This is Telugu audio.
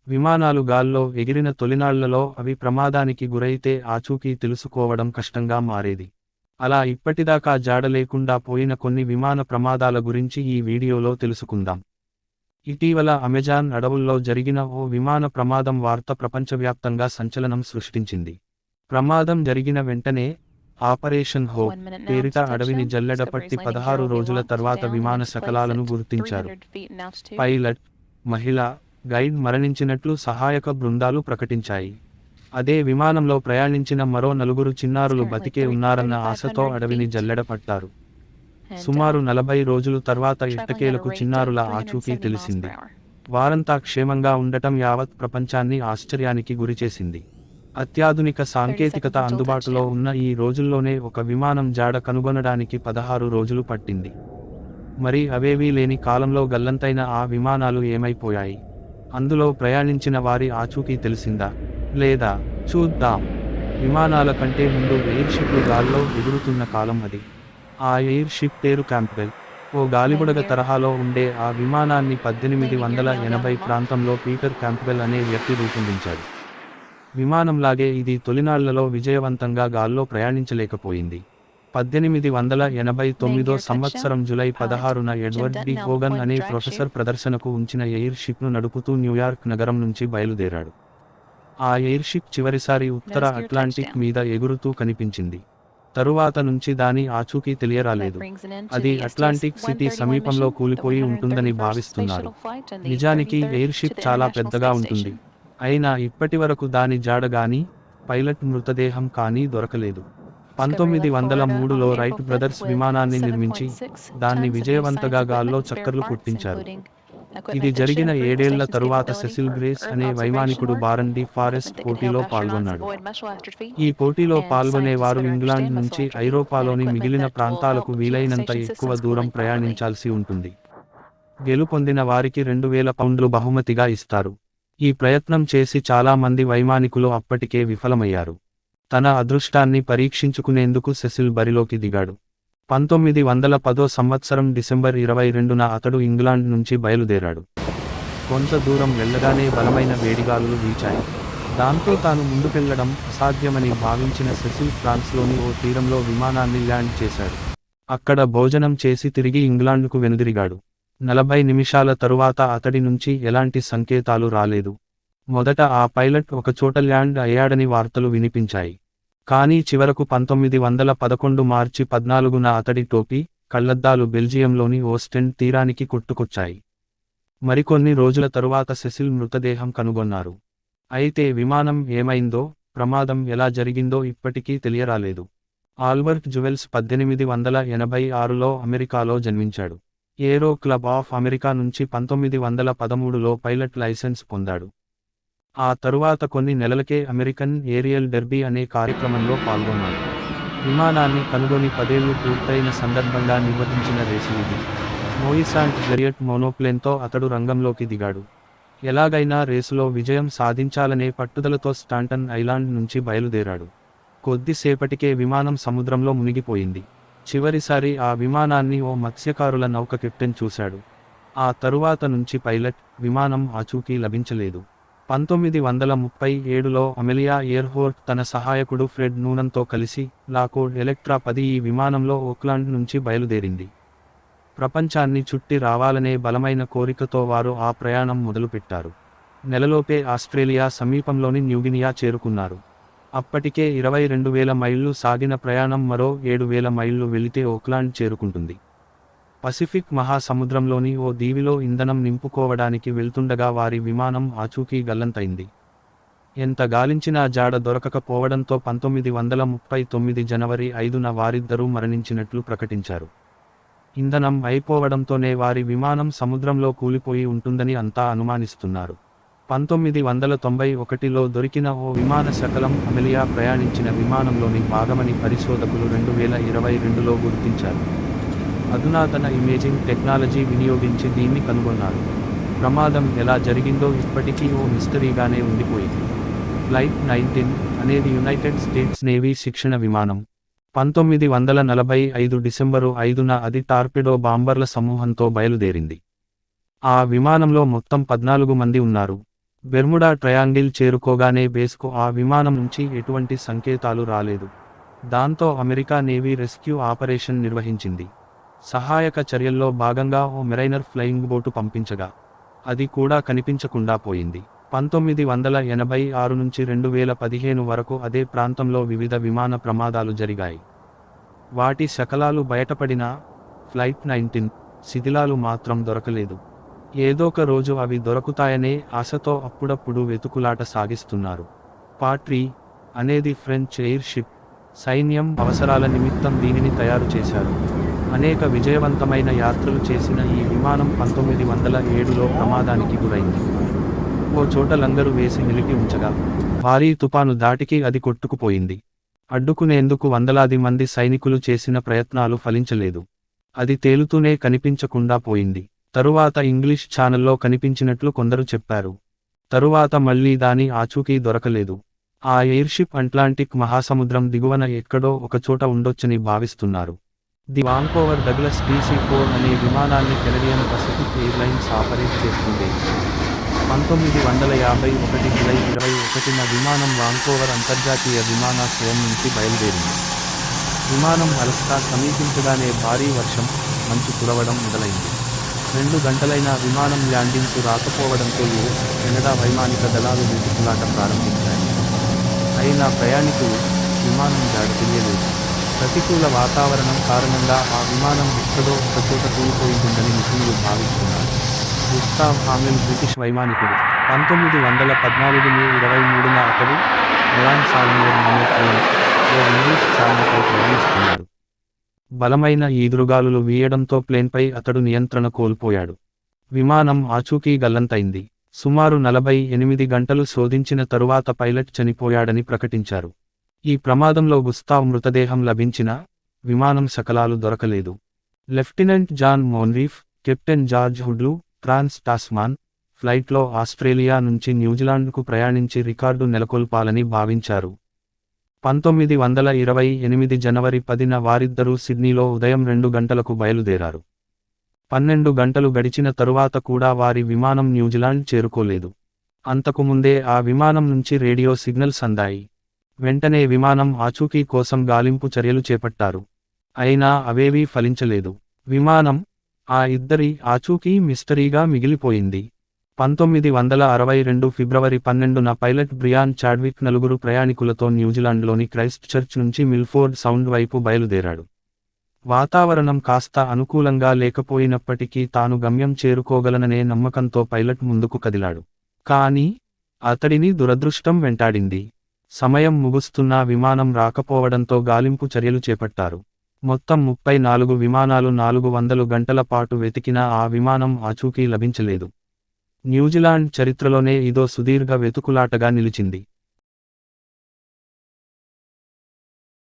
విమానాలు గాల్లో ఎగిరిన తొలినాళ్లలో అవి ప్రమాదానికి గురైతే ఆచూకీ తెలుసుకోవడం కష్టంగా మారేది. అలా ఇప్పటిదాకా జాడ లేకుండా పోయిన కొన్ని విమాన ప్రమాదాల గురించి ఈ వీడియోలో తెలుసుకుందాం. ఇటీవల అమెజాన్ అడవుల్లో జరిగిన ఓ విమాన ప్రమాదం వార్త ప్రపంచవ్యాప్తంగా సంచలనం సృష్టించింది. ప్రమాదం జరిగిన వెంటనే ఆపరేషన్ హోప్ పేరిట అడవిని జల్లెడపట్టి 16 రోజుల తర్వాత విమాన శకలాలను గుర్తించారు. పైలట్, మహిళ, గైడ్ మరణించినట్లు సహాయక బృందాలు ప్రకటించాయి. అదే విమానంలో ప్రయాణించిన మరో 4 చిన్నారులు బతికే ఉన్నారన్న ఆశతో అడవిని జల్లెడపట్టారు. సుమారు 40 రోజులు తర్వాత ఎట్టకేలకు చిన్నారుల ఆచూకీ తెలిసింది. వారంతా క్షేమంగా ఉండటం యావత్ ప్రపంచాన్ని ఆశ్చర్యానికి గురిచేసింది. అత్యాధునిక సాంకేతికత అందుబాటులో ఉన్న ఈ రోజుల్లోనే ఒక విమానం జాడ కనుగొనడానికి 16 రోజులు పట్టింది. మరి అవేవీ లేని కాలంలో గల్లంతైన ఆ విమానాలు ఏమైపోయాయి? అందులో ప్రయాణించిన వారి ఆచూకీ తెలిసిందా లేదా? చూద్దాం. విమానాల కంటే ముందు ఎయిర్ షిప్లు గాల్లో ఎగురుతున్న కాలం అది. ఆ ఎయిర్ షిప్ పేరు క్యాంప్బెల్. ఓ గాలిబుడగ తరహాలో ఉండే ఆ విమానాన్ని 1880 ప్రాంతంలో పీటర్ క్యాంప్బెల్ అనే వ్యక్తి రూపొందించాడు. విమానంలాగే ఇది తొలినాళ్లలో విజయవంతంగా గాల్లో ప్రయాణించలేకపోయింది. 1889 సంవత్సరం జూలై 16న ఎడ్వర్డ్ డి హోగన్ అనే ప్రొఫెసర్ ప్రదర్శనకు ఉంచిన ఎయిర్ షిప్ను నడుపుతూ న్యూయార్క్ నగరం నుంచి బయలుదేరాడు. ఆ ఎయిర్ షిప్ చివరిసారి ఉత్తర అట్లాంటిక్ మీద ఎగురుతూ కనిపించింది. తరువాత నుంచి దాని ఆచూకీ తెలియరాలేదు. అది అట్లాంటిక్ సిటీ సమీపంలో కూలిపోయి ఉంటుందని భావిస్తున్నారు. నిజానికి ఎయిర్ షిప్ చాలా పెద్దగా ఉంటుంది. అయినా ఇప్పటివరకు దాని జాడ గానీ, పైలట్ మృతదేహం కానీ దొరకలేదు. 1903లో రైట్ బ్రదర్స్ విమానాన్ని నిర్మించి దాన్ని విజయవంతంగా గాల్లో చక్కర్లు కొట్టించారు. ఇది జరిగిన 7 ఏళ్ల తరువాత సెసిల్ గ్రేస్ అనే వైమానికుడు బారన్ డి ఫారెస్ట్ పోటీలో పాల్గొన్నాడు. ఈ పోటీలో పాల్గొనేవారు ఇంగ్లాండ్ నుంచి ఐరోపాలోని మిగిలిన ప్రాంతాలకు వీలైనంత ఎక్కువ దూరం ప్రయాణించాల్సి ఉంటుంది. గెలుపొందిన వారికి 2000 పౌండ్లు బహుమతిగా ఇస్తారు. ఈ ప్రయత్నం చేసి చాలా మంది వైమానికులు అప్పటికే విఫలమయ్యారు. తన అదృష్టాన్ని పరీక్షించుకునేందుకు సెసిల్ బరిలోకి దిగాడు. 1910 సంవత్సరం డిసెంబర్ 22న అతడు ఇంగ్లాండ్ నుంచి బయలుదేరాడు. కొంత దూరం వెళ్లగానే బలమైన వేడిగాలులు వీచాయి. దాంతో తాను ముందుకెళ్లడం అసాధ్యమని భావించిన సెసిల్ ఫ్రాన్స్లోని ఓ తీరంలో విమానాన్ని ల్యాండ్ చేశాడు. అక్కడ భోజనం చేసి తిరిగి ఇంగ్లాండ్కు వెనుదిరిగాడు. 40 నిమిషాల తరువాత అతడి నుంచి ఎలాంటి సంకేతాలు రాలేదు. మొదట ఆ పైలట్ ఒకచోట ల్యాండ్ అయ్యాడని వార్తలు వినిపించాయి. కానీ చివరకు 1911 మార్చి 14న అతడి టోపీ, కళ్లద్దాలు బెల్జియంలోని ఓస్టెండ్ తీరానికి కొట్టుకొచ్చాయి. మరికొన్ని రోజుల తరువాత సెసిల్ మృతదేహం కనుగొన్నారు. అయితే విమానం ఏమైందో, ప్రమాదం ఎలా జరిగిందో ఇప్పటికీ తెలియరాలేదు. ఆల్బర్ట్ జువెల్స్ 1886లో అమెరికాలో జన్మించాడు. ఏరో క్లబ్ ఆఫ్ అమెరికా నుంచి 1913లో పైలట్ లైసెన్స్ పొందాడు. ఆ తరువాత కొన్ని నెలలకే అమెరికన్ ఏరియల్ డెర్బీ అనే కార్యక్రమంలో పాల్గొన్నాడు. విమానాన్ని కనుగొని 10 ఏళ్లు పూర్తయిన సందర్భంగా నిర్వహించిన రేసు ఇది. మోయిసాంట్ జెరియట్ మోనోప్లేన్తో అతడు రంగంలోకి దిగాడు. ఎలాగైనా రేసులో విజయం సాధించాలనే పట్టుదలతో స్టాంటన్ ఐలాండ్ నుంచి బయలుదేరాడు. కొద్దిసేపటికే విమానం సముద్రంలో మునిగిపోయింది. చివరిసారి ఆ విమానాన్ని ఓ మత్స్యకారుల నౌక కెప్టెన్ చూశాడు. ఆ తరువాత నుంచి పైలట్, విమానం ఆచూకీ లభించలేదు. 1937లో అమెలియా ఎయిర్హోర్ట్ తన సహాయకుడు ఫ్రెడ్ నూనన్తో కలిసి లాకోడ్ ఎలెక్ట్రా 10 ఈ విమానంలో ఓక్లాండ్ నుంచి బయలుదేరింది. ప్రపంచాన్ని చుట్టి రావాలనే బలమైన కోరికతో వారు ఆ ప్రయాణం మొదలుపెట్టారు. నెలలోపే ఆస్ట్రేలియా సమీపంలోని న్యూగినియా చేరుకున్నారు. అప్పటికే 22,000 మైళ్లు సాగిన ప్రయాణం మరో 7,000 మైళ్లు వెళితే ఓక్లాండ్ చేరుకుంటుంది. పసిఫిక్ మహాసముద్రంలోని ఓ దీవిలో ఇంధనం నింపుకోవడానికి వెళ్తుండగా వారి విమానం ఆచూకీ గల్లంతైంది. ఎంత గాలించినా జాడ దొరకకపోవడంతో 1939 జనవరి 5న వారిద్దరూ మరణించినట్లు ప్రకటించారు. ఇంధనం అయిపోవడంతోనే వారి విమానం సముద్రంలో కూలిపోయి ఉంటుందని అంతా అనుమానిస్తున్నారు. 1991లో దొరికిన ఓ విమాన శకలం అమెలియా ప్రయాణించిన విమానంలోని భాగమని పరిశోధకులు 2022లో గుర్తించారు. అధునాతన ఇమేజింగ్ టెక్నాలజీ వినియోగించి దీన్ని కనుగొన్నారు. ప్రమాదం ఎలా జరిగిందో ఇప్పటికీ ఓ మిస్టరీగానే ఉండిపోయింది. ఫ్లైట్ 19 అనేది యునైటెడ్ స్టేట్స్ నేవీ శిక్షణ విమానం. 1945 డిసెంబరు 5న అది టార్పెడో బాంబర్ల సమూహంతో బయలుదేరింది. ఆ విమానంలో మొత్తం 14 మంది ఉన్నారు. బెర్ముడా ట్రయాంగిల్ చేరుకోగానే బేస్కు ఆ విమానం నుంచి ఎటువంటి సంకేతాలు రాలేదు. దాంతో అమెరికా నేవీ రెస్క్యూ ఆపరేషన్ నిర్వహించింది. సహాయక చర్యల్లో భాగంగా ఓ మెరైనర్ ఫ్లయింగ్ బోటు పంపించగా అది కూడా కనిపించకుండా పోయింది. 1986 నుంచి 2015 వరకు అదే ప్రాంతంలో వివిధ విమాన ప్రమాదాలు జరిగాయి. వాటి శకలాలు బయటపడినా ఫ్లైట్ 19 శిథిలాలు మాత్రం దొరకలేదు. ఏదోక రోజు అవి దొరకుతాయనే ఆశతో అప్పుడప్పుడు వెతుకులాట సాగిస్తున్నారు. పాట్రీ అనేది ఫ్రెంచ్ ఎయిర్ షిప్. సైన్యం అవసరాల నిమిత్తం దీనిని తయారు చేశారు. అనేక విజయవంతమైన యాత్రలు చేసిన ఈ విమానం 1907లో ప్రమాదానికి గురైంది. ఓ చోట లంగరు వేసి నిలిపి ఉంచగా భారీ తుపాను దాటికి అది కొట్టుకుపోయింది. అడ్డుకునేందుకు వందలాది మంది సైనికులు చేసిన ప్రయత్నాలు ఫలించలేదు. అది తేలుతూనే కనిపించకుండా పోయింది. తరువాత ఇంగ్లీష్ ఛానల్లో కనిపించినట్లు కొందరు చెప్పారు. తరువాత మళ్లీ దాని ఆచూకీ దొరకలేదు. ఆ ఎయిర్షిప్ అట్లాంటిక్ మహాసముద్రం దిగువన ఎక్కడో ఒకచోట ఉండొచ్చని భావిస్తున్నారు. ది వాంకోవర్ డగ్లస్ DC-4 అనే విమానాన్ని కెనడియన్ పసిఫిక్ ఎయిర్లైన్స్ ఆపరేట్ చేస్తుంది. 1951 జూలై 21న విమానం వాంకోవర్ అంతర్జాతీయ విమానాశ్రయం నుంచి బయలుదేరింది. విమానం అలస్కా సమీపించగానే భారీ వర్షం, మంచు కురవడం మొదలైంది. 2 గంటలైనా విమానం ల్యాండింగ్కు రాకపోవడంతో US, కెనడా వైమానిక దళాలు వెతుకులాట ప్రారంభించాయి. అయినా ప్రయాణికులు విమానం జాడ తెలియలేదు. ప్రతికూల వాతావరణం కారణంగా ఆ విమానం ఎక్కడో ఒకచోట కూలిపోయిందని నిపుణులు భావిస్తున్నారు. Gustav హామెల్ British వైమానికుడు. 1914 మే 23న అతడు ఎలాన్ సాల్మియర్ మోనోప్లేన్ ఓ ఇంగ్లీష్ ఛానల్పై ప్రయాణిస్తున్నాడు. బలమైన ఈదురుగాలులు వీయడంతో ప్లేన్పై అతడు నియంత్రణ కోల్పోయాడు. విమానం ఆచూకీ గల్లంతైంది. సుమారు 48 గంటలు శోధించిన తరువాత పైలట్ చనిపోయాడని ప్రకటించారు. ఈ ప్రమాదంలో గుస్తావ్ మృతదేహం లభించినా విమానం శకలాలు దొరకలేదు. లెఫ్టినెంట్ జాన్ మోన్రీఫ్, కెప్టెన్ జార్జ్ హుడ్లు ట్రాన్స్ టాస్మాన్ ఫ్లైట్లో ఆస్ట్రేలియా నుంచి న్యూజిలాండ్కు ప్రయాణించి రికార్డు నెలకొల్పాలని భావించారు. 1928 జనవరి 10న వారిద్దరూ సిడ్నీలో ఉదయం 2 గంటలకు బయలుదేరారు. 12 గంటలు గడిచిన తరువాత కూడా వారి విమానం న్యూజిలాండ్ చేరుకోలేదు. అంతకుముందే ఆ విమానం నుంచి రేడియో సిగ్నల్స్ అందాయి. వెంటనే విమానం ఆచూకీ కోసం గాలింపు చర్యలు చేపట్టారు. అయినా అవేవీ ఫలించలేదు. విమానం, ఆ ఇద్దరి ఆచూకీ మిస్టరీగా మిగిలిపోయింది. 1962 ఫిబ్రవరి 12న పైలట్ బ్రియాన్ చాడ్విక్ 4 ప్రయాణికులతో న్యూజిలాండ్లోని క్రైస్ట్ చర్చ్ నుంచి మిల్ఫోర్డ్ సౌండ్ వైపు బయలుదేరాడు. వాతావరణం కాస్త అనుకూలంగా లేకపోయినప్పటికీ తాను గమ్యం చేరుకోగలననే నమ్మకంతో పైలట్ ముందుకు కదిలాడు. కానీ అతడిని దురదృష్టం వెంటాడింది. సమయం ముగుస్తున్నా విమానం రాకపోవడంతో గాలింపు చర్యలు చేపట్టారు. మొత్తం 34 విమానాలు 400 గంటల పాటు వెతికినా ఆ విమానం ఆచూకీ లభించలేదు. న్యూజిలాండ్ చరిత్రలోనే ఇదో సుదీర్ఘ వెతుకులాటగా నిలిచింది.